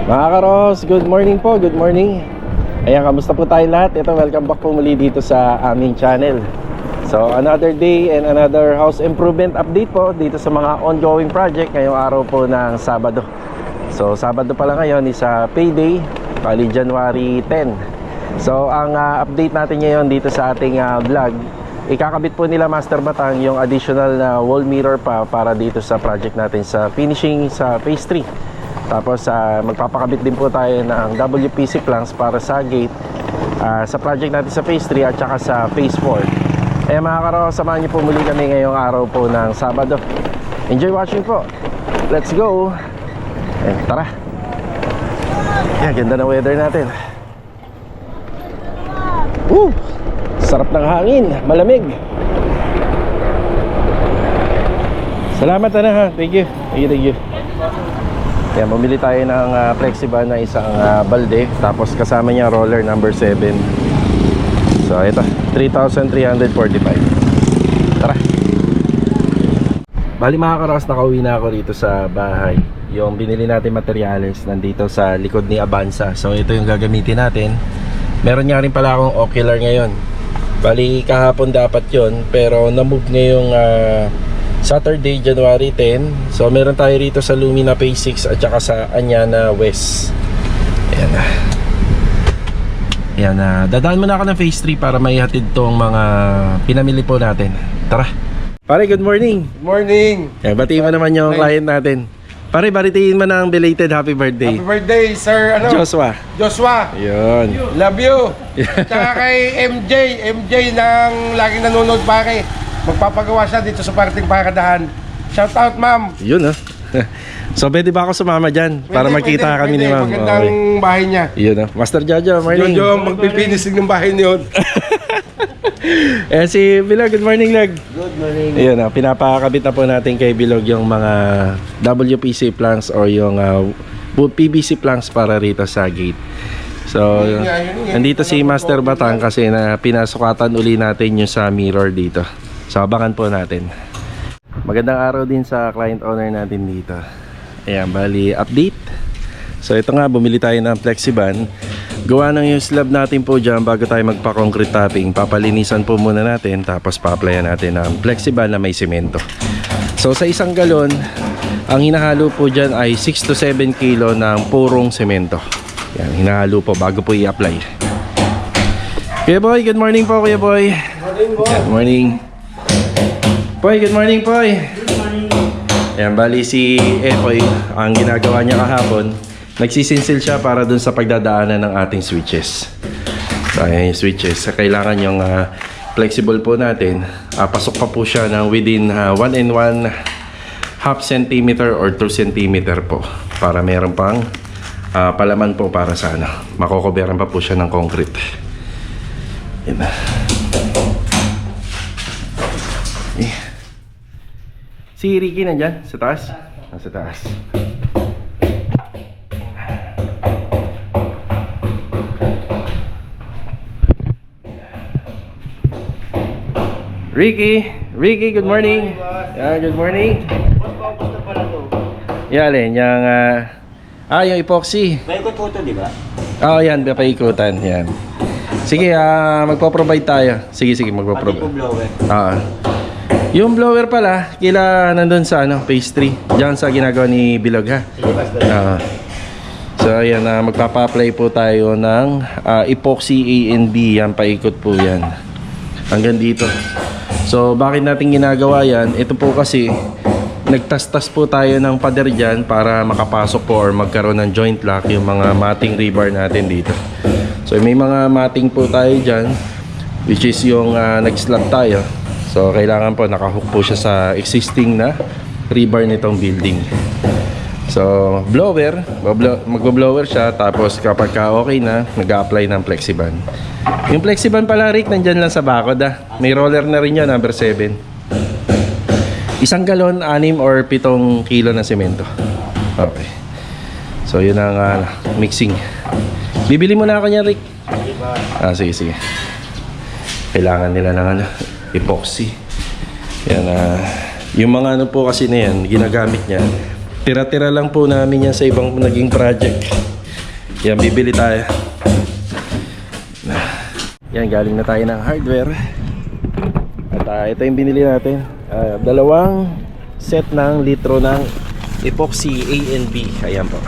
Mga karos, good morning po, good morning. Ayan, kamusta po tayo lahat? Ito, welcome back po muli dito sa aming channel. So, another day and another house improvement update po dito sa mga ongoing project ngayong araw po ng Sabado. So, Sabado pala ngayon is payday, bali January 10. So, ang update natin ngayon dito sa ating vlog, ikakabit po nila Master Batang yung additional na wall mirror pa para dito sa project natin sa finishing sa phase 3. Tapos magpapakabit din po tayo ng WPC planks para sa gate sa project natin sa phase 3 at saka sa phase 4. Mga karo, samahan niyo po muli kami ngayong araw po ng Sabado. Enjoy watching po. Let's go. Tara. Ganda ng weather natin. Sarap ng hangin, malamig. Salamat ha. Thank you. Thank you. Bumili tayo ng Flexiban na isang balde. Tapos kasama niya roller number 7. So ito, 3,345. Tara. Bali mga karos, nakauwi na ako rito sa bahay. Yung binili natin materyales nandito sa likod ni Avanza. So ito yung gagamitin natin. Meron nga rin pala akong ocular ngayon. Bali kahapon dapat yon, pero na-move ngayong Saturday, January 10. So meron tayo rito sa Lumina Phase 6 at saka sa Anyana West. Ayan na. Dadaan muna ako ng Phase 3 para maihatid tong mga pinamili po natin. Tara. Pare, good morning. Good morning. Batiin mo naman yung client natin. Pare, baritiin mo na ang belated happy birthday. Happy birthday, sir. Joshua. Yun. Love you. Tsaka kay MJ ng laging nanonood pare. Magpapagawa siya dito sa parting Paradahan. Shout out, ma'am. Yun So pwede ba ako sumama dyan? Para makita kami ni ma'am. Magandang bahay niya. Yun Master Jojo, morning. Jojo, magpipinisig ng bahay niyo. Si Bilog, good morning Lag. Good morning. Ayun pinapakabit na po natin kay Bilog yung mga WPC planks or yung PVC planks para rito sa gate. So nandito si Master Batang kasi na pinasukatan uli natin yung sa mirror dito. So abangan po natin. Magandang araw din sa client owner natin dito. Ayan, bali update. So ito nga, bumili tayo ng Flexiban. Gawa ng yung slab natin po dyan bago tayo magpa-concrete topping. Papalinisan po muna natin, tapos pa-applyan natin ng Flexiban na may semento. So sa isang galon, ang hinahalo po dyan ay 6 to 7 kilo ng purong semento. Yan, hinahalo po bago po i-apply. Kuya Boy, good morning po Kuya Boy. Good morning. Poy, good morning Poy. Good morning. Ayan, bali si Epoy, ang ginagawa niya kahapon, nagsisinsil siya para dun sa pagdadaanan ng ating switches. So ayan yung switches. Kailangan yung flexible po natin. Pasok pa po siya ng within 1 and 1 half centimeter or 2 centimeter po. Para meron pang palaman po para sa makokoberan pa po siya ng concrete. Ayan na. Si Ricky nandyan? Sa taas? Sa taas. Ricky, good morning. Good morning. Alin, yung yung epoxy. May ikot po ito, di ba? Yan, papaikutan. Yan. Sige, magpo-provide tayo. Sige, magpo-provide. Pati po blower. Yung blower pala, kila nandun sa phase 3. Diyan sa ginagawa ni Bilog ha. So ayan, magpapa-apply po tayo ng epoxy A and B. Yan, paikot po yan hanggang dito. So bakit natin ginagawa yan? Ito po kasi nagtastas po tayo ng pader dyan para makapasok po or magkaroon ng joint lock yung mga matting rebar natin dito. So may mga matting po tayo dyan, which is yung nag-slot tayo. So kailangan po nakahook po siya sa existing na rebar nitong building. So blower, magbo-blower siya, tapos kapag okay na, nag-a-apply ng Flexiban. Yung Flexiban pala Rick, nandyan lang sa bakod May roller na rin yan, number 7. Isang galon, 6 or 7 kilo na semento. Okay. So yun ang mixing. Bibili mo na ako niya Rick. Sige. Kailangan nila ng epoxy. Yan yung mga po kasi na yan, ginagamit niya. Tira-tira lang po namin yan sa ibang naging project. Yan, bibili tayo. Yan, galing na tayo ng hardware. At ito yung binili natin. Dalawang set ng litro ng epoxy A and B. Ayan po.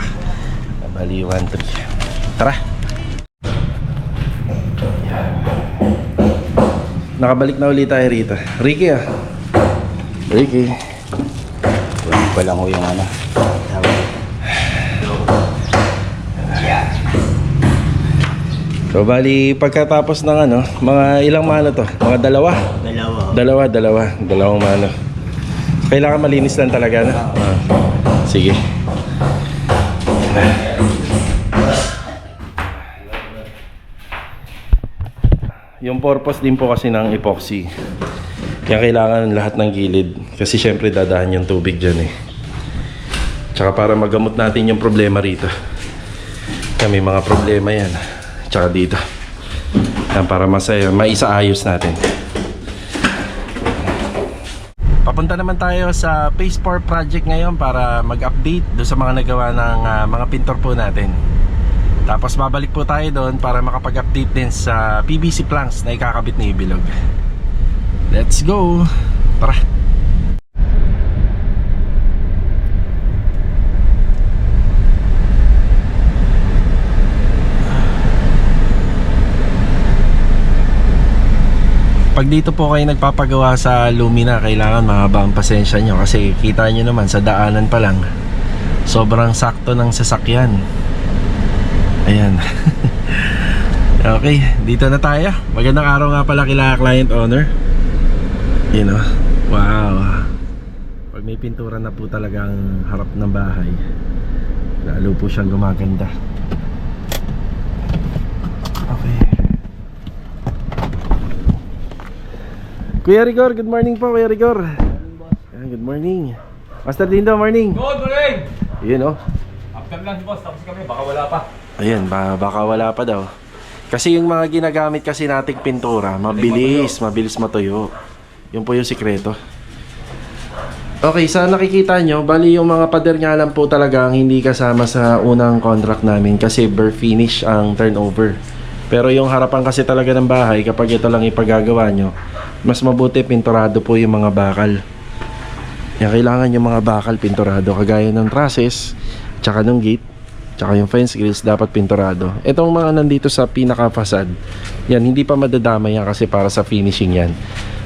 Bali 1-3. Tara. Nakabalik na ulit tayo rito. Ricky Ricky. Wala pa lang ho yung ano. So bali pagkatapos ng ano, mga ilang mano to? Mga dalawa? Dalawang mano. Kailangan malinis lang talaga na. Sige. Yung purpose din po kasi ng epoxy, kaya kailangan lahat ng gilid kasi syempre dadahan yung tubig dyan eh. Tsaka para magamot natin yung problema rito. Kaya may mga problema yan. Tsaka dito. Yan, para masaya, maisaayos natin. Papunta naman tayo sa Phase 4 project ngayon para mag-update doon sa mga nagawa ng mga pintor po natin. Tapos babalik po tayo doon para makapag-update din sa PVC planks na ikakabit ni Bilog. Let's go! Tara! Pag dito po kayo nagpapagawa sa Lumina, kailangan mahaba ang pasensya nyo kasi kita nyo naman sa daanan pa lang sobrang sakto ng sasakyan. Ayan. Okay, dito na tayo. Magandang araw nga pala kila client owner. You know, wow. Pag may pintura na po talagang harap ng bahay, lalo po siyang gumaganda. Okay. Kuya Rigor, good morning po Kuya Rigor. Ayan, good morning. Master Dindo, morning. Good morning! Yun oh. After lunch boss, tapos kami, baka wala pa. Ayan, baka wala pa daw. Kasi yung mga ginagamit kasi nating pintura, mabilis matuyo. Yun po yung sikreto. Okay, sa nakikita nyo, bali yung mga pader nga lang po talagang hindi kasama sa unang contract namin kasi bare finish ang turnover. Pero yung harapan kasi talaga ng bahay, kapag ito lang ipagagawa nyo, mas mabuti pinturado po yung mga bakal. Yan, kailangan yung mga bakal pinturado, kagaya ng trusses, tsaka ng gate, tsaka yung fence grills dapat pinturado. Itong mga nandito sa pinaka-facade, yan hindi pa madadama yan kasi para sa finishing yan.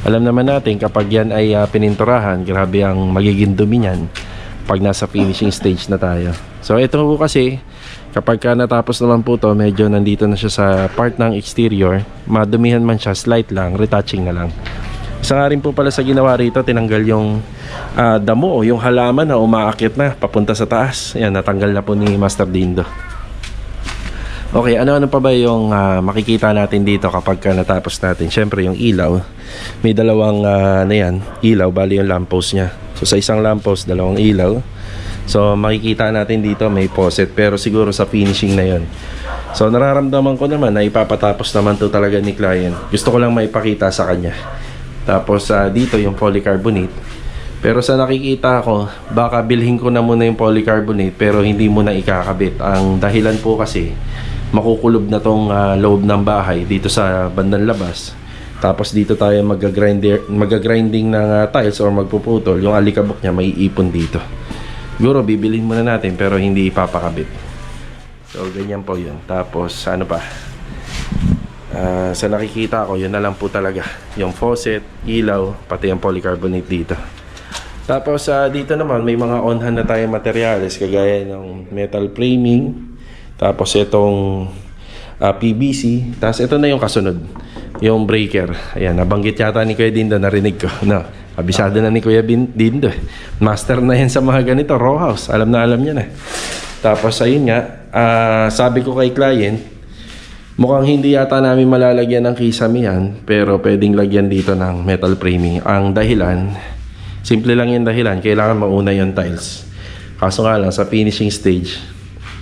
Alam naman natin kapag yan ay pininturahan, grabe ang magiging dumi yan pag nasa finishing stage na tayo. So ito po kasi, kapag natapos naman po to, medyo nandito na siya sa part ng exterior, madumihan man siya, slight lang, retouching na lang. Isa nga rin po pala sa ginawa rito, tinanggal yung damo o yung halaman na umaakit na papunta sa taas. Ayan, natanggal na po ni Master Dindo. Okay, ano-ano pa ba yung makikita natin dito kapag natapos natin? Siyempre yung ilaw. May dalawang ilaw, bali yung lamppost niya. So sa isang lamppost, dalawang ilaw. So makikita natin dito may faucet, pero siguro sa finishing na yon. So nararamdaman ko naman na ipapatapos naman to talaga ni client. Gusto ko lang maipakita sa kanya. Tapos dito yung polycarbonate. Pero sa nakikita ko, baka bilhin ko na muna yung polycarbonate pero hindi muna ikakabit. Ang dahilan po kasi makukulob na tong loob ng bahay dito sa bandang labas. Tapos dito tayo mag-grinding ng tiles or magpuputol. Yung alikabok niya may ipon dito. Siguro bibilhin muna natin pero hindi ipapakabit. So ganyan po yun. Tapos ano pa? Sa nakikita ko, yun na lang po talaga. Yung faucet, ilaw, pati yung polycarbonate dito. Tapos dito naman may mga on-hand na tayong materyales kagaya ng metal framing. Tapos itong PVC. Tapos ito na yung kasunod, yung breaker. Ayan, nabanggit yata ni Kuya Dindo, narinig ko. No, abisado na ni Kuya Dindo. Master na yan sa mga ganito, row house. Alam na alam niya na. Tapos ayun nga, sabi ko kay client, mukhang hindi yata namin malalagyan ng kisame yan, pero pwedeng lagyan dito ng metal framing. Ang dahilan, simple lang yung dahilan, kailangan mauna yung tiles. Kaso nga lang, sa finishing stage,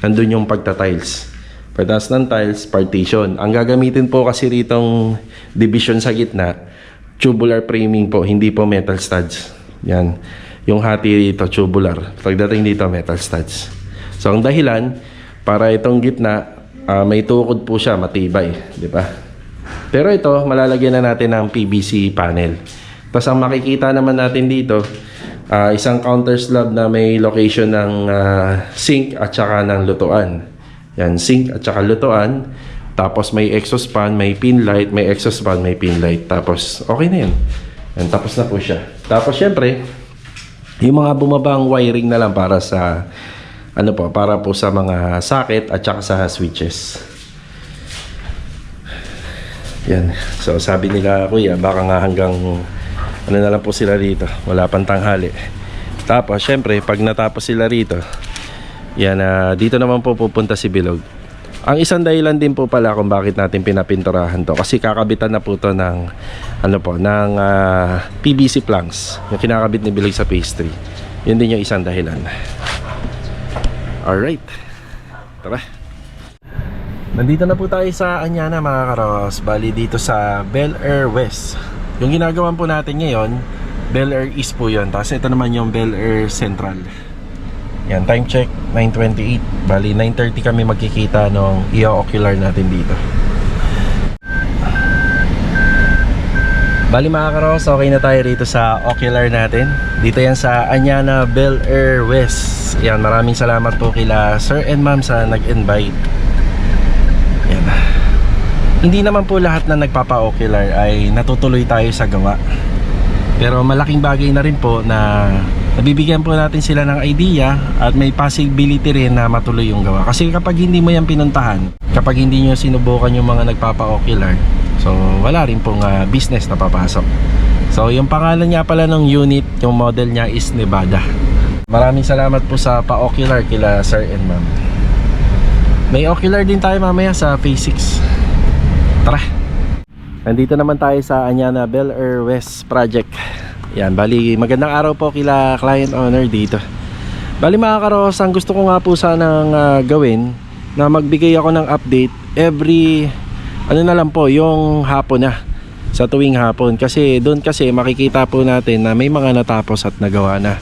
nandun yung pagta-tiles. Pagtas ng tiles, partition. Ang gagamitin po kasi ritong division sa gitna, tubular framing po, hindi po metal studs. Yan. Yung hati rito, tubular. Pagdating dito, metal studs. So, ang dahilan, Para itong gitna, may tukod po siya, matibay, di ba? Pero ito, malalagyan na natin ng PVC panel. Tapos ang makikita naman natin dito, isang counter slab na may location ng sink at saka ng lutuan. Yan, sink at saka lutuan. Tapos may exhaust fan, may pin light, may exhaust fan, may pin light. Tapos okay na yan. Yan, tapos na po siya. Tapos syempre, yung mga bumabang wiring na lang para sa para po sa mga socket at saka sa switches. Yan. So sabi nila, kuya, baka nga hanggang na lang po sila rito. Wala pang tanghali. Tapos syempre, pag natapos sila rito, yan, dito naman po pupunta si Bilog. Ang isang dahilan din po pala kung bakit natin pinapinturahan to, kasi kakabitan na po to ng PVC planks, yung kinakabit ni Bilog sa pastry. Yun din yung isang dahilan. Alright, tara. Nandito na po tayo sa Anyana mga karos. Bali dito sa Bel Air West. Yung ginagawan po natin ngayon, Bel Air East po yun. Tapos ito naman yung Bel Air Central. Yan, time check 9:28. Bali 9:30 kami magkikita nung i-ocular natin dito. Bali mga karos, okay na tayo rito sa ocular natin. Dito yan sa Anyana Bel Air West. Yan, maraming salamat po kila Sir and Ma'am sa nag-invite. Yan. Hindi naman po lahat na nagpapa-ocular ay natutuloy tayo sa gawa. Pero malaking bagay na rin po na nabibigyan po natin sila ng idea at may possibility rin na matuloy yung gawa. Kasi kapag hindi mo yan pinuntahan, kapag hindi nyo sinubukan yung mga nagpapa-ocular, so wala rin pong business na papasok. So yung pangalan niya pala ng unit, yung model niya is Nevada. Maraming salamat po sa pa-ocular kila Sir and Ma'am. May ocular din tayo mamaya sa Phase 6. Tara! Nandito naman tayo sa Anyana Bel Air West Project. Yan, bali magandang araw po kila client owner dito. Bali mga karos, ang gusto ko nga po sanang gawin na magbigay ako ng update every na lang po, yung hapon na, sa tuwing hapon. Kasi doon kasi makikita po natin na may mga natapos at nagawa na.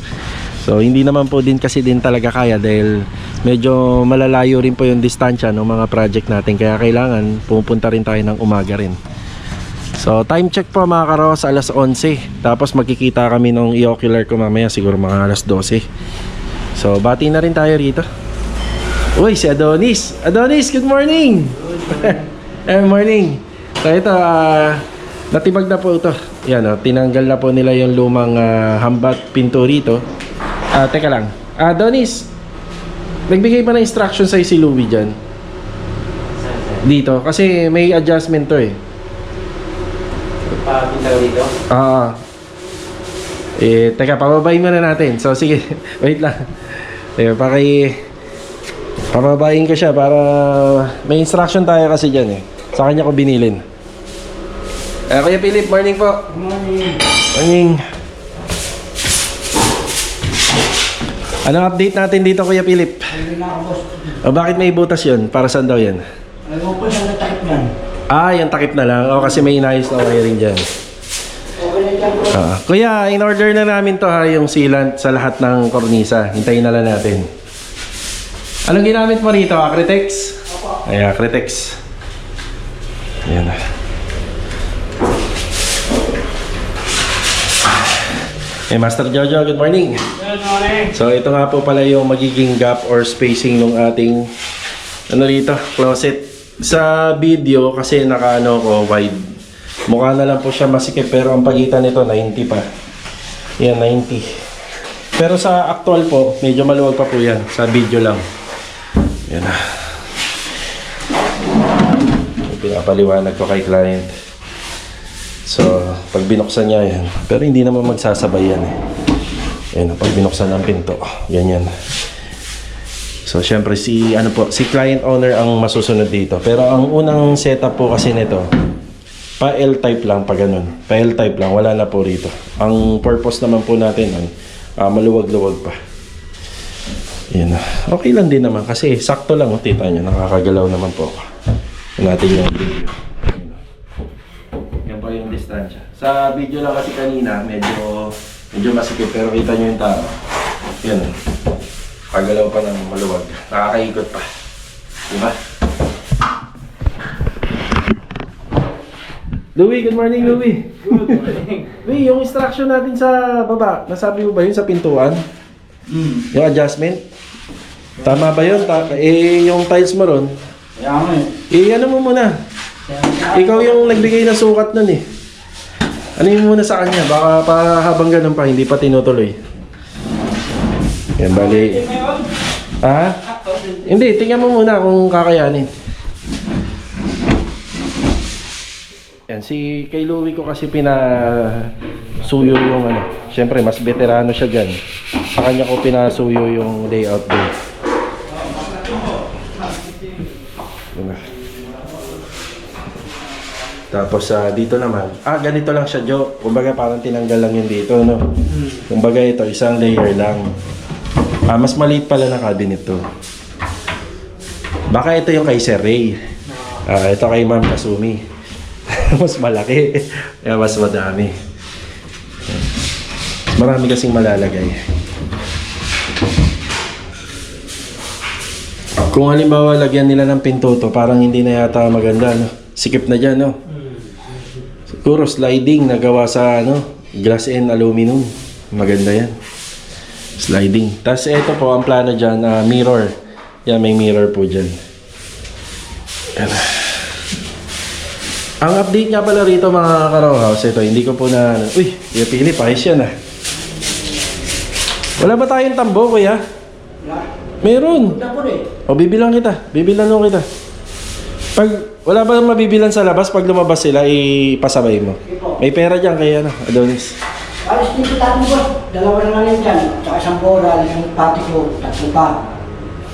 So hindi naman po din kasi din talaga kaya dahil medyo malalayo rin po yung distansya ng mga project natin. Kaya kailangan pupunta rin tayo ng umaga rin. So time check po mga karos, alas 11. Tapos magkikita kami nung i-ocular ko mamaya siguro mga alas 12. So bati na rin tayo rito. Uy, si Adonis. Adonis, good morning. Morning. So ito, natibag na po ito. Yan, tinanggal na po nila yung lumang hambat pinto rito. Teka lang, Adonis, nagbigay pa ng instruction sa'yo si Louie dyan dito, kasi may adjustment to eh. Pintaw dito? Teka, pababayin muna natin. So sige, wait lang. Pababayin ko siya para may instruction tayo kasi dyan eh. Sa kanya ko binilin. Kuya Philip, morning po. Morning. Morning. Anong update natin dito, Kuya Philip? Bakit may butas yun? Para saan daw yan? Ayaw ko siyang natakip yan. Yung takip na lang. Kasi may inayos na wiring dyan. Okay na dyan bro. Kuya, in order na namin to yung sealant sa lahat ng kornisa. Hintayin na lang natin. Anong ginamit mo rito? Acritex? Ay, Acritex. Ayan na. Master Jojo, good morning. Good morning. So ito nga po pala yung magiging gap or spacing ng ating rito, closet. Sa video kasi nakaano ko wide. Mukha na lang po siya masikip pero ang pagitan nito 90 pa. Yan, 90. Pero sa actual po, medyo maluwag pa po yan. Sa video lang. Yan na. Pinapaliwanag ko kay client. So, pag binuksan niya yan. Pero hindi naman magsasabay yan eh. Yan, pag binuksan ng pinto. Ganyan. So, syempre si client owner ang masusunod dito. Pero ang unang setup po kasi nito, pa L-type lang, pa ganun. Pa L-type lang, wala na po rito. Ang purpose naman po natin, maluwag-luwag pa. Yan. Okay lang din naman kasi sakto lang. Tita nyo, nakakagalaw naman po ako. Natin yung video. Yan po yung distansya. Sa video lang kasi kanina, medyo masikip. Pero kita nyo yung tao. Yan. Kagalaw pa ng maluwag. Nakakaikot pa. Diba? Louie, good morning, Louie. Good morning. Louie, yung instruction natin sa baba, nasabi mo ba yun sa pintuan? Yung adjustment? Tama ba yun? Yung tiles mo ron? Ano mo muna? Ikaw yung nagbigay ng sukat nun eh. Ano yung muna sa kanya? Baka pa habang ganun pa, hindi pa tinutuloy. Yan, bali. Ha? Hindi, tingnan mo muna kung kakayanin. Yan, si kay Louie ko kasi pinasuyo yung ano. Siyempre, mas veterano siya dyan. Sa kanya ko pinasuyo yung layout doon. Tapos dito naman, ganito lang siya, Jo. Kumbaga parang tinanggal lang yun dito, no? Kumbaga ito, isang layer lang. Mas maliit pala na cabinet to. Baka ito yung kay Sir Ray. Ito kay Ma'am Kasumi. Mas malaki. Mas madami. Marami kasing malalagay. Kung halimbawa lagyan nila ng pinto to, parang hindi na yata maganda, no? Sikip na dyan, no? Siguro sliding na gawa sa glass and aluminum. Maganda yan. Sliding. Tapos ito po ang plano dyan, mirror. Yan, may mirror po dyan. Yan. Ang update nga pala rito mga ka-row house, ito, hindi ko po na... Uy, pili, pahis yan ah. Wala ba tayong tambo, kuya? Meron. O, bibilang kita. Bibilang kita. Pag wala ba mabibilan sa labas, pag lumabas sila, ipasabay mo. May pera dyan kay Adonis. Alis dito tayo boss. Dalawa na lang dyan. Tsaka isang boral, yung pati ko, tatlo pa.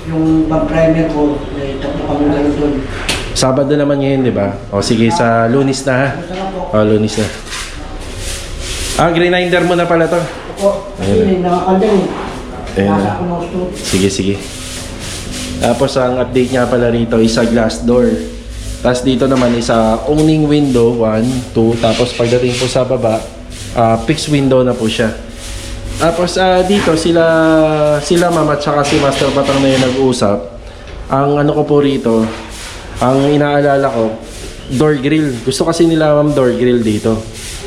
Yung pang-primer ko, may tatlo kami gano'n doon. Sabado naman ngayon, di ba? O sige, sa Lunes na ha. O, Lunes na. Grinder mo na pala to. Opo, kasi nakakandang. Nasa ako ng gusto. Sige. Tapos ang update nga pala rito is sa glass door. Tapos dito naman is sa owning window, 1, 2. Tapos pagdating po sa baba, fixed window na po siya. Tapos dito sila mama at saka si Master Batang na yung nag-uusap. Ang ano ko po rito, ang inaalala ko, door grill. Gusto kasi nila door grill dito.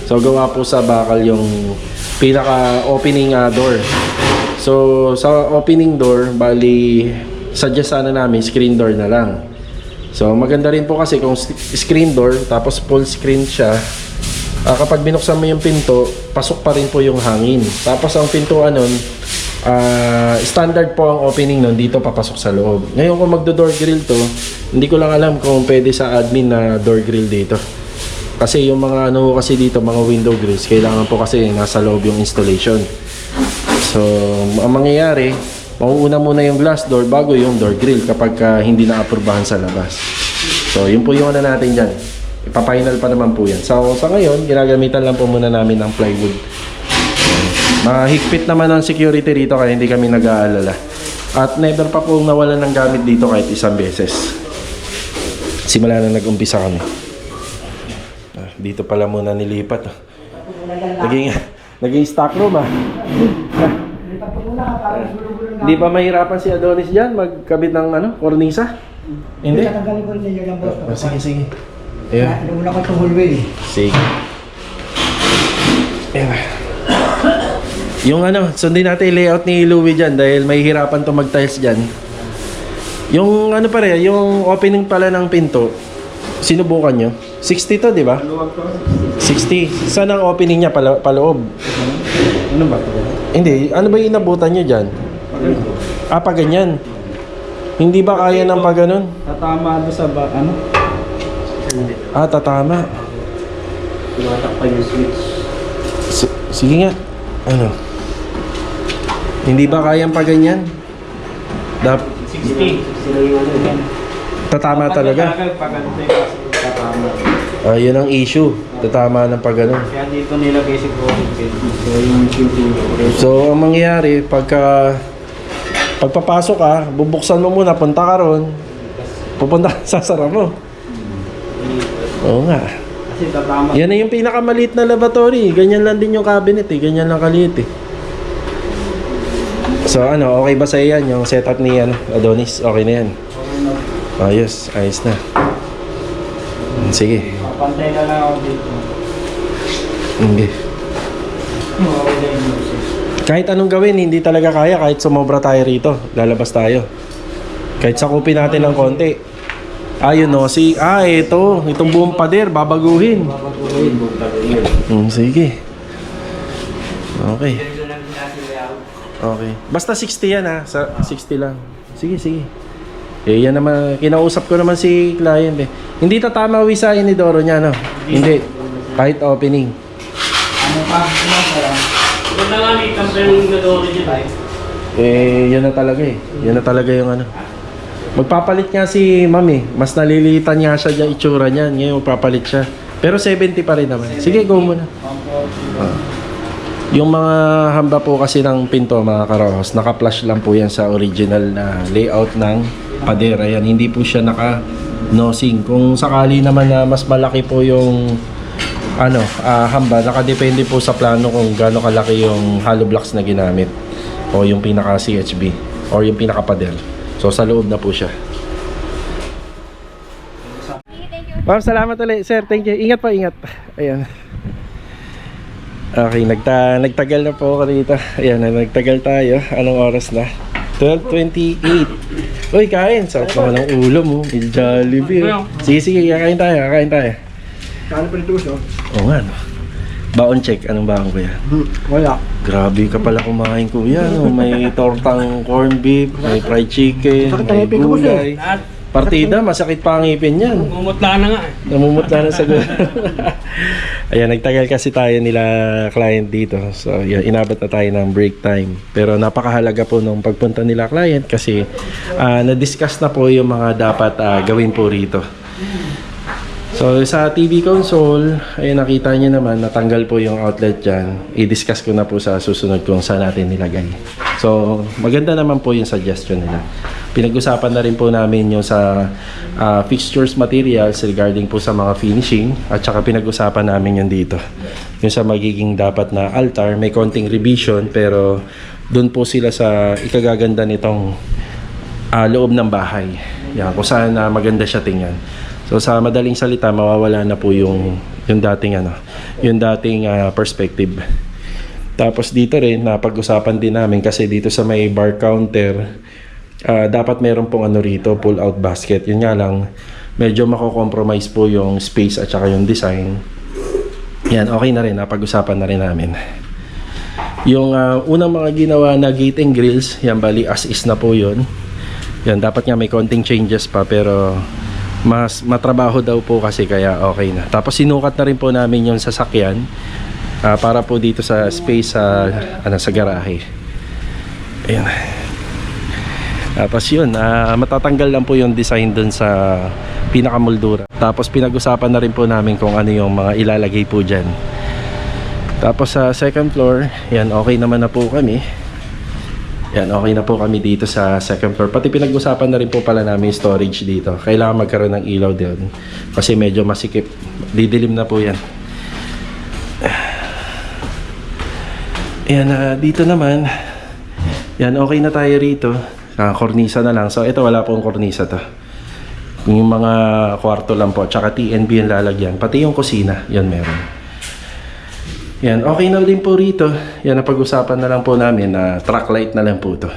So gawa po sa bakal yung pinaka opening door. So sa opening door, bali suggest sana namin screen door na lang. So maganda rin po kasi kung screen door tapos full screen siya, kapag binuksan mo yung pinto, pasok pa rin po yung hangin. Tapos ang pintuan nun, standard po ang opening nun, dito papasok sa loob. Ngayon kung magdo-door grill to, hindi ko lang alam kung pwede sa admin na door grill dito. Kasi yung mga kasi dito, mga window grills, kailangan po kasi nasa loob yung installation. So ang mangyayari, mauuna muna yung glass door bago yung door grill kapag hindi na-aprobahan sa labas. So yun po yung natin dyan. Ipa-final pa naman po yan. So sa ngayon, ginagamitan lang po muna namin ng plywood. Mahigpit naman ang security rito kaya hindi kami nag-aalala. At never pa po nawalan ng gamit dito kahit isang beses. Simula na nag-umpisa kami. Dito pala muna nilipat. Naging stock room Hindi pa mahirapan si Adonis dyan magkabit ng kornisa? Hindi? Tatanggalin ko rin yung boss. Sige. Ayan. Una ko itong hallway. Sige. Ayan. Yung sundin natin yung layout ni Louie dyan dahil may hirapan to mag-tiles dyan. Yung yung opening pala ng pinto, sinubukan nyo? 60 to, di ba? 60. Saan ang opening niya paloob? Ano ba ito? Hindi. Ano ba yung inabutan nyo dyan? Pa ganyan. Hindi ba kaya ng pa ganun? Tatama doon sa Tatama. Tumatakpan yung switch. Sige nga. Hindi ba kayang pa ganyan? 60. Sila yung yan. Tatama talaga. Pag ano ito yung tatama. Yun ang issue. Tatama ng pa ganun. Kaya dito nilagay siguro. So yung shooting. So ang mangyayari pagpapasok ka, bubuksan mo muna, punta ka ron. Pupunta ka, sasara mo. Oo nga. Kasi tatama. Yan na yung pinakamaliit na lavatory. Ganyan lang din yung cabinet Ganyan lang kaliit So okay ba sa'yo yan? Yung setup ni Adonis? Okay na yan? Ayos, ayos na. Sige. Papantay na lang ako dito. Okay. Okay na yung music. Kahit anong gawin, hindi talaga kaya. Kahit sumobra tayo rito, lalabas tayo. Kahit sakupin natin ng konti. Ayun no, itong buong pader, babaguhin. Sige. Okay. Okay. Basta 60 yan ha. 60 lang. Sige, sige. Yan naman, kinausap ko naman si client eh. Hindi tatama sa inidoro niya, no? Hindi. Kahit opening. Ano pa? Ito na nga ni Kampen Gadoro dyan. Yan na talaga eh. Yan na talaga yung ano. Magpapalit nga si ma'am eh. Mas nalilitan nga siya dyan, itsura niyan. Ngayon magpapalit siya. Pero 70 pa rin naman. Sige, go muna. Yung mga hamba po kasi ng pinto, mga karahos, naka-flash lang po yan sa original na layout ng pader. Ayan, hindi po siya naka-nosing. Kung sakali naman na mas malaki po yung hamba, nakadepende po sa plano kung gaano kalaki yung hollow blocks na ginamit o yung pinaka CHB or yung pinaka pader. So sa loob na po siya. Ma'am, salamat ulit. Sir, thank you. Ingat pa, ingat. Ayan. Okay, nagtagal na po ako dito. Ayan, nagtagal tayo. Anong oras na? 12:28. Uy, kain. Sarap naman ng ulo mo. May Jollibee. Sige, sige. Kakain tayo. Kakain tayo. Kano pa ito siya? Oo nga, no. Baon check. Anong baon ko yan? Wala. Grabe ka pala kumain ko yan. No? May tortang corned beef, may fried chicken, may gulay. Partida, masakit pa ang ngipin yan. Namumutla na nga eh. Namumutla na sa gulo. Ayan, nagtagal kasi tayo nila client dito. So, yun, inabot na tayo ng break time. Pero napakahalaga po nung pagpunta nila client kasi na-discuss na po yung mga dapat gawin po rito. So, sa TV console, ayun, nakita niyo naman, natanggal po yung outlet dyan. I-discuss ko na po sa susunod kung saan natin nilagay. So, maganda naman po yung suggestion nila. Pinag-usapan na rin po namin yung sa fixtures materials regarding po sa mga finishing. At saka pinag-usapan namin yung dito. Yung sa magiging dapat na altar, may konting revision pero doon po sila sa ikagaganda nitong loob ng bahay. Yan, kung saan maganda siya tingnan. So sa madaling salita, mawawala na po yung dating perspective. Tapos dito rin napag-usapan din namin kasi dito sa may bar counter, dapat meron pong rito, pull out basket. Yun nga lang, medyo mako-compromise po yung space at saka yung design. Yan, okay na rin, napag-usapan na rin namin. Yung unang mga ginawa na gate and grills, yan bali as is na po yun. Yan, dapat nga may konting changes pa pero mas matrabaho daw po kasi kaya okay na. Tapos sinukat na rin po namin yung sasakyan para po dito sa space sa garahe. Ayan. Tapos yun, matatanggal lang po yung design dun sa pinakamoldura. Tapos pinag-usapan na rin po namin kung ano yung mga ilalagay po dyan. Tapos sa second floor, yan, okay naman na po kami. Yan, okay na po kami dito sa second floor. Pati pinag-usapan na rin po pala namin storage dito. Kailangan magkaroon ng ilaw din kasi medyo masikip. Didilim na po yan. Yan, dito naman. Yan, okay na tayo rito. Kornisa na lang. So ito, wala pong kornisa to. Yung mga kwarto lang po. Tsaka TNB yung lalagyan. Pati yung kusina, yan meron. Yan, okay na din po rito. Yan, napag-usapan na lang po namin na track light na lang po to.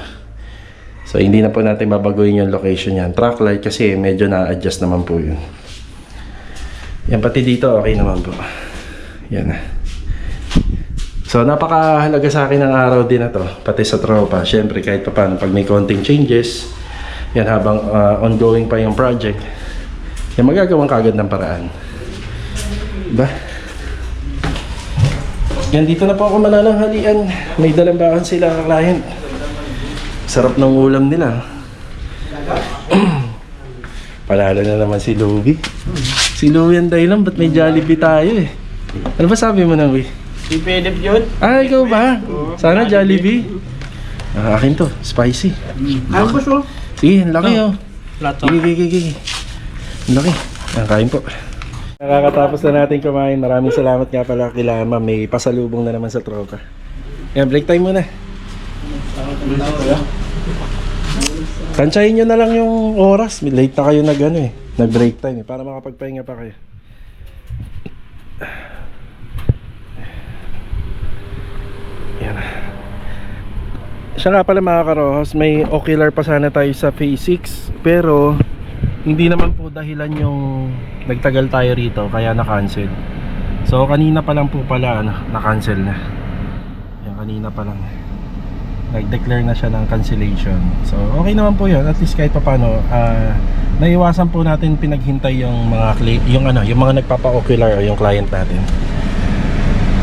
So hindi na po natin babaguhin yung location yan. Track light kasi medyo na-adjust naman po yun. Yan, pati dito okay naman po. Yan. So napakahalaga sa akin ng araw din na to. Pati sa tropa. Siyempre kahit pa paano pag may konting changes, yan, habang ongoing pa yung project, yan, magagawang kagad ng paraan. Diba? Yan, dito na po ako manananghalian. May dalambakan sila client. Sarap ng ulam nila. Palalo na naman si Louie. Si Louie ang dahilan, ba't may Jollibee tayo eh? Ano ba sabi mo na, Louie? Si Pedep yun. Ikaw ba? Sana Jollibee. Akin to, spicy. Ano po siya? Sige, ang laki oh. Plato. Gigi. Ang laki. Kain po. Nakakatapos na natin kumain. Maraming salamat nga pala kila ma'am. May pasalubong na naman sa tropa. Yan, break time muna. Tansyahin nyo na lang yung oras. Late na kayo nag-break time para makapagpahinga pa kayo. Yan. Siya nga pala mga karohos, may ocular pa sana tayo sa phase 6, pero hindi naman po dahilan yung nagtagal tayo rito kaya na-cancel. So kanina pa lang po pala na-cancel na. Yan, kanina pa lang nag-declare na siya ng cancellation. So okay naman po yun, at least kahit paano naiwasan po natin pinaghintay yung mga yung mga nagpapa-ocular o yung client natin.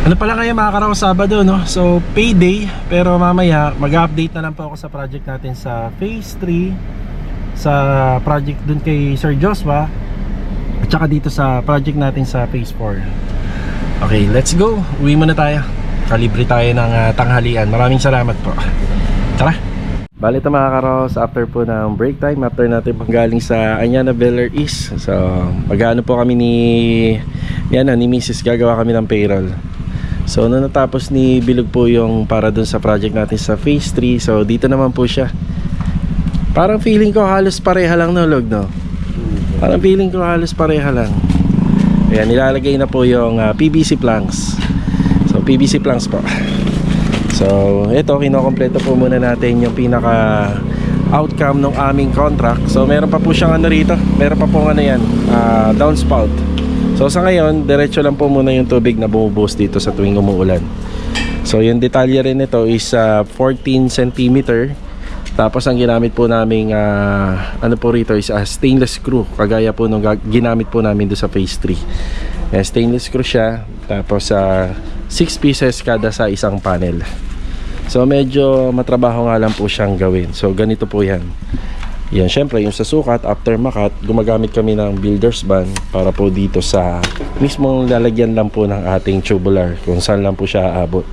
Ano pala ngayon mga karaw, Sabado, no? So payday, pero mamaya mag-update na lang po ako sa project natin sa phase 3, sa project dun kay Sir Joshua, at saka dito sa project natin sa phase 4. Okay, let's go. Uwi muna tayo. Kalibre tayo ng tanghalian. Maraming salamat po. Tara. Bali ito mga karos, after po ng break time, after natin panggaling sa Anyana Beller East. So mag-ano po kami ni Mrs. Gagawa kami ng payroll. So nung natapos ni Bilog po yung para dun sa project natin sa phase 3. So dito naman po siya. Parang feeling ko halos pareha lang, no, Log, no? Parang feeling ko halos pareha lang. Ayan, nilalagay na po yung PVC planks. So PVC planks po. So ito, kinokompleto po muna natin yung pinaka outcome ng aming contract. So meron pa po siyang rito. Meron pa po downspout. So sa ngayon, diretso lang po muna yung tubig na bumubuhos dito sa tuwing umuulan. So yung detalye rin nito is 14 cm. Tapos ang ginamit po naming po rito is stainless screw, kagaya po nung ginamit po namin doon sa phase 3. Stainless screw siya. Tapos 6 pieces kada sa isang panel. So medyo matrabaho nga lang po siyang gawin. So ganito po yan. Yan, syempre yung sa sukat, after makat, gumagamit kami ng builder's band para po dito sa mismong lalagyan lang po ng ating tubular, kung saan lang po siya aabot.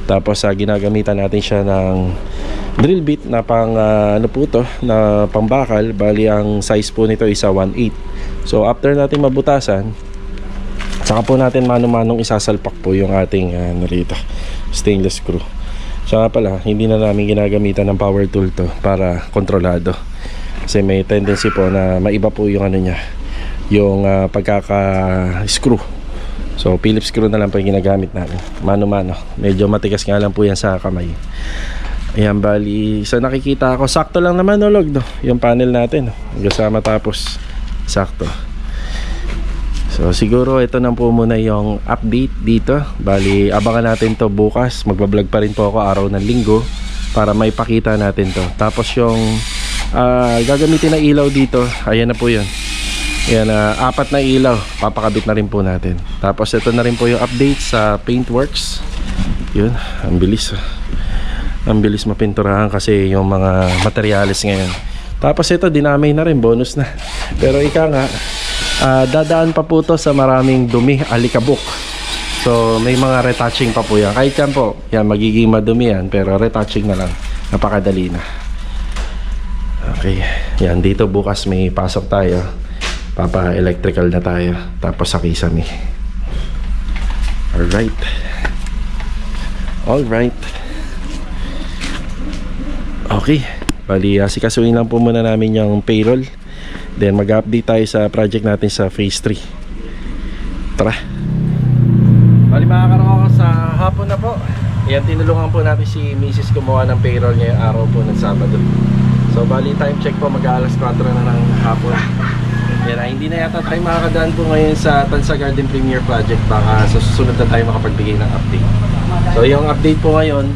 Tapos ginagamitan natin siya ng drill bit na pang na pambakal. Bali ang size po nito is 1/8. So after natin mabutasan, saka po natin mano-manong isasalpak po yung ating rito, stainless screw. Saka pala, hindi na namin ginagamitan ng power tool to para kontrolado. Kasi may tendency po na maiba po yung niya, yung pagkaka-screw. So Phillips screw na lang po yung ginagamit namin, mano-mano. Medyo matigas nga lang po yan sa kamay. Ayan, bali, so nakikita ako, sakto lang naman, no, Log, no? Yung panel natin, kasama tapos sakto. So siguro ito na po muna yung update dito. Bali, abangan natin to bukas. Magbablog pa rin po ako araw ng linggo para may pakita natin to. Tapos yung gagamitin na ilaw dito, ayan na po yun. Ayan, 4 na ilaw, papakabit na rin po natin. Tapos ito na rin po yung update sa Paintworks. Yun, ang bilis. Ang bilis mapinturahan kasi yung mga materials ngayon. Tapos ito, dinamay na rin, bonus na. Pero ika nga, dadaan pa po to sa maraming dumi, alikabok. So may mga retouching pa po yan. Kahit yan po, yan magiging madumi yan, pero retouching na lang, napakadali na. Okay, yan, dito bukas may pasok tayo, papa-electrical na tayo, tapos sa kisame. Alright. Alright. Okay, bali sikasuin lang po muna namin yung payroll. Then mag-update tayo sa project natin sa phase 3. Tara. Bali mga karoko, sa hapon na po, yan, tinulungan po natin si Mrs. gumawa ng payroll ngayong araw po ng Sabado. So bali time check po, mag-alas 4 na ng hapon. Yan, hindi na yata tayo makakadaan po ngayon sa Tansa Garden Premier Project. Baka sa susunod na tayo makapagbigay ng update. So yung update po ngayon,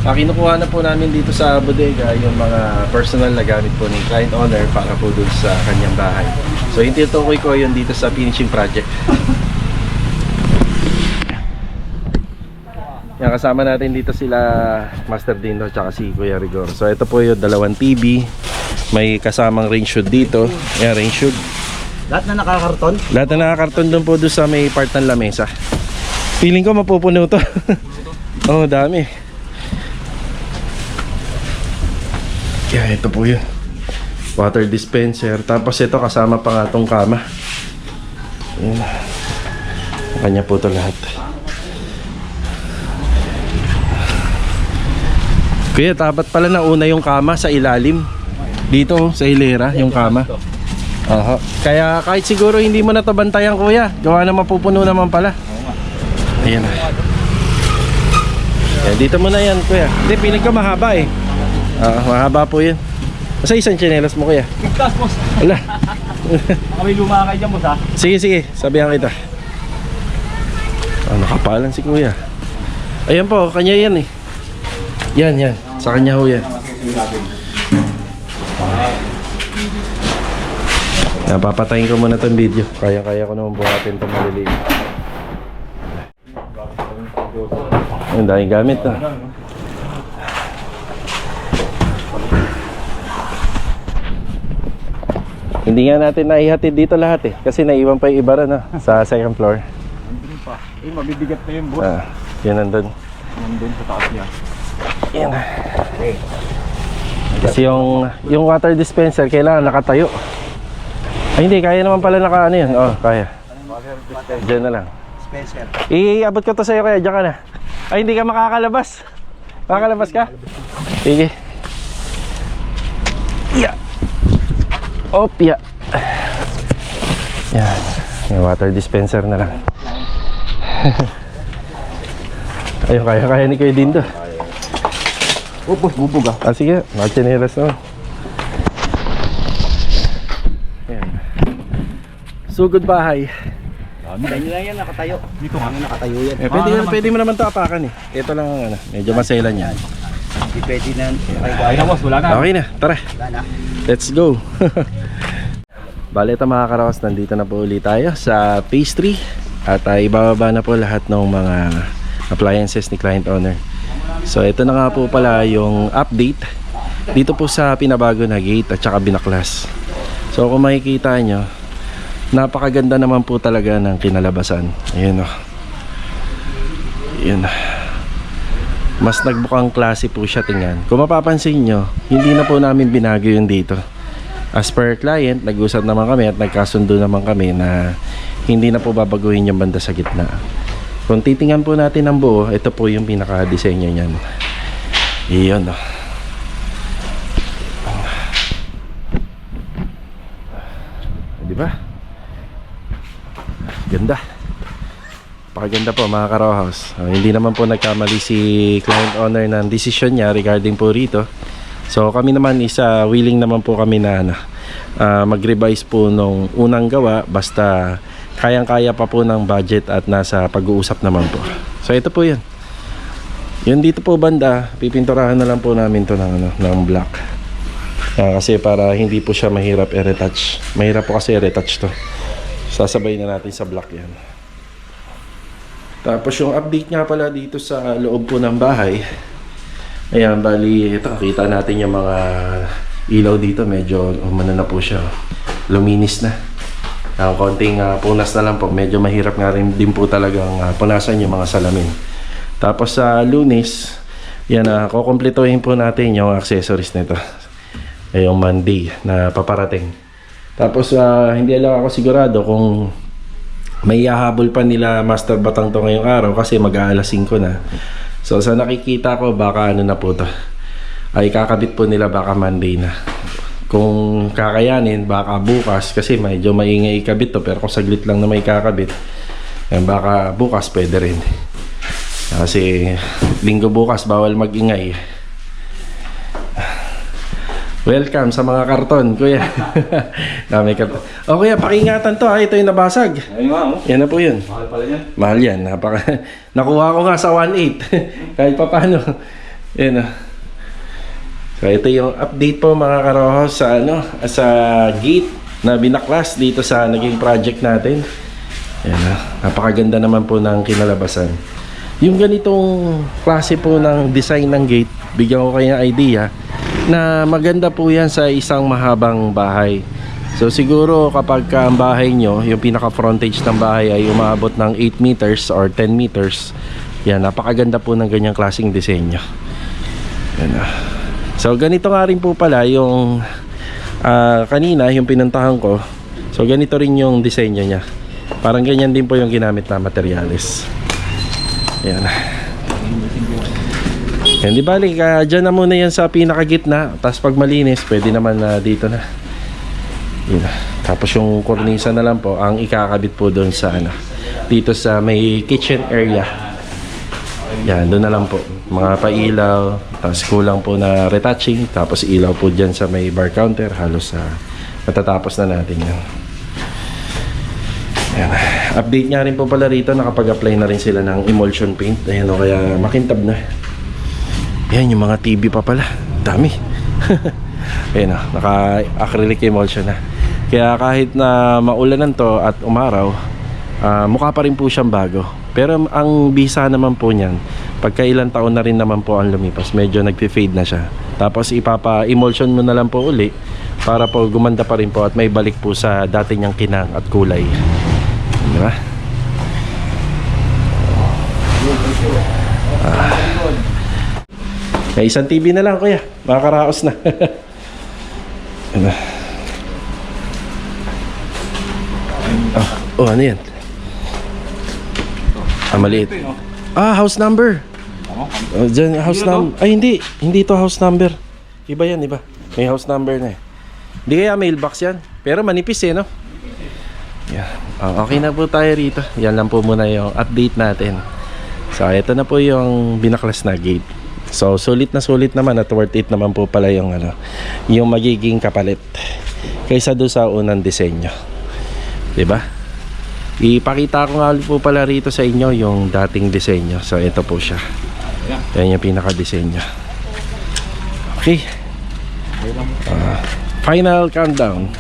kinukuha na po namin dito sa bodega yung mga personal na gamit po ni client owner para po dun sa kanyang bahay. So yung tinutukoy ko yun dito sa finishing project. Yan, kasama natin dito sila Master Dino at si Kuya Rigor. So ito po yung 2 TV. May kasamang rain shoot dito. Yan, rain shoot. Lahat na nakakarton? Lahat na nakakarton dun po doon sa may part ng lamesa. Feeling ko mapupuno to. Oh, dami. Yeah, ito po yun. Water dispenser. Tapos ito kasama pa nga itong kama. Ayan. Kanya po ito lahat. Kuya, dapat pala nauna yung kama sa ilalim. Dito sa hilera, yung kama. Aha. Kaya kahit siguro hindi mo na to bantayan kuya, gawa na mapupuno naman pala. Ayan. Ayan, dito mo na yan kuya. Hindi, pinig ka mahaba eh. Mahaba po yun. Masa isang tsinelas mo kuya? Bigtas, boss. Wala. Baka may lumakay dyan, boss, ha? Sige, sabihan kita. Nakapalan si kuya. Ayan po, kanya yan eh. Yan. Sa kanya ho yan. Papatayin ko muna itong video. Kaya ko naman buhatin itong maliliit. Ang daming gamit na. Hindi nga natin naihatid dito lahat eh. Kasi naiwan pa yung iba rin sa second floor. Nandun pa. Mabibigat na yun, boss. Yun nandun. Nandun sa taas niya. Yan. Kasi yung water dispenser kailangan nakatayo. Ay hindi, kaya naman pala naka ano yun. Kaya. Diyan na lang. Spencer. Iabot ko to sa'yo kaya, diyan ka na. Ay hindi ka makakalabas. Makakalabas ka? Sige. Yeah. Opya. Yan. Yung water dispenser na lang. Ayun, kaya ni Kuya Dindo. Boss, bubog, ha? Sige, machinelas naman. Yan. Sugod bahay. Dahil lang yan nakatayo. Dito nga. Nakatayo yan. Pwede mo naman ito apakan eh. Ito lang ang medyo maselan yan. Hindi pwede na. Okay na, boss. Wala na. Okay na, tara. Wala na. Let's go. Bale, ito mga karawas, nandito na po ulit tayo sa phase 3 at ibababa na po lahat ng mga appliances ni client owner. So ito na nga po pala yung update dito po sa pinabago na gate at saka binaklas. So kung makikita nyo, napakaganda naman po talaga ng kinalabasan. Ayun o. Ayun. Mas nagbukang klase po siya tingnan. Kung mapapansin nyo, hindi na po namin binago yun dito. As per client, nag-usap naman kami at nagkasundo naman kami na hindi na po babaguhin yung banda sa gitna. Kung titingnan po natin ang buo, ito po yung pinaka-disenyo niyan. Iyon o. Diba? Ganda. Pakaganda po mga ka-row house. Hindi naman po nagkamali si client owner ng desisyon niya regarding po rito. So kami naman willing naman po kami na mag-revise po nung unang gawa basta kayang-kaya pa po ng budget at nasa pag-uusap naman po. So ito po 'yun. Yun dito po banda, pipinturahan na lang po namin to ng black. Kasi para hindi po siya mahirap i-retouch. Mahirap po kasi i-retouch to. Sasabay na natin sa black 'yan. Tapos yung update nga pala dito sa loob po ng bahay. Ayan, bali, ito, kita natin yung mga ilaw dito. Medyo, umano na po siya. Luminis na. Konting punas na lang po. Medyo mahirap nga rin din po talagang punasan yung mga salamin. Tapos sa Lunes, yan, kukumplituhin po natin yung accessories nito. Yung Monday na paparating. Tapos, hindi lang ako sigurado kung may hahabol pa nila Master Batang to ngayong araw kasi mag-aalas 5 na. So sa nakikita ko baka ano na po to, ay kakabit po nila baka Monday na. Kung kakayanin baka bukas kasi medyo maingay ikabit to, pero kung saglit lang na may kakabit baka bukas pwede rin. Kasi linggo bukas bawal mag-ingay. Welcome sa mga karton, kuya. Dami karton. O kuya, pakingatan to ha. Ito yung nabasag. Ayun nga, oh. Yan na po yun. Mahal pala yan. Mahal yan. Nakuha ko nga sa 1.8. Kahit pa paano. Yan na. So ito yung update po mga karoho sa sa gate na binaklas dito sa naging project natin. Yan na. Napakaganda naman po ng kinalabasan. Yung ganitong klase po ng design ng gate, bigyan ko kayo ng idea na maganda po yan sa isang mahabang bahay. So siguro kapag ang bahay nyo, yung pinaka frontage ng bahay ay umabot ng 8 meters or 10 meters, yan, napakaganda po ng ganyang klaseng disenyo. Yan. So ganito nga rin po pala yung kanina yung pinuntahan ko. So ganito rin yung disenyo niya. Parang ganyan din po yung ginamit na materyales. Yan. Yan, di balik, dyan na muna yan sa pinakagitna. Tapos pag malinis, pwede naman na dito na. Yun na. Tapos yung kornisa na lang po, ang ikakabit po doon sa ano, dito sa may kitchen area. Yan, doon na lang po. Mga pailaw, tapos kulang po na retouching, tapos ilaw po dyan sa may bar counter. Halos matatapos na natin yan. Yan. Update nga rin po pala rito, nakapag-apply na rin sila ng emulsion paint. Ayan o, kaya makintab na. Yan, yung mga TV pa pala. Dami. Ayan o, naka-acrylic emulsion na. Kaya kahit na maulanan to at umaraw, mukha pa rin po siyang bago. Pero ang bisa naman po niyan, pagka ilang taon na rin naman po ang lumipas, medyo nagpe-fade na siya. Tapos ipapa-emulsion mo na lang po uli para po gumanda pa rin po at may balik po sa dati niyang kinang at kulay. Di ba? May isang TV na lang, kuya. Makakaraos na. Oh, ano yan? Maliit. House number. Dyan, house number. Ay, hindi to house number. Iba yan, iba. May house number na eh. Hindi kaya mailbox yan. Pero manipis eh, no? Yan. Okay na po tayo rito. Yan lang po muna yung update natin. So, ito na po yung binaklas na gate. So, sulit naman at worth it naman po pala yung yung magiging kapalit kaysa doon sa unang disenyo. 'Di ba? Ipakita ko nga po pala rito sa inyo yung dating disenyo. So, ito po siya. Yan yung pinaka-disenyo. Okay. Final countdown.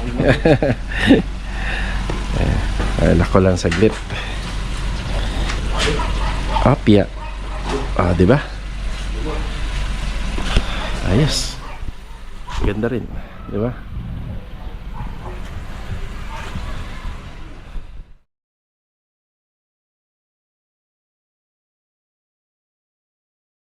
Alak ko lang saglit. Apya. Di ba? Ayos. Ganda rin, di ba?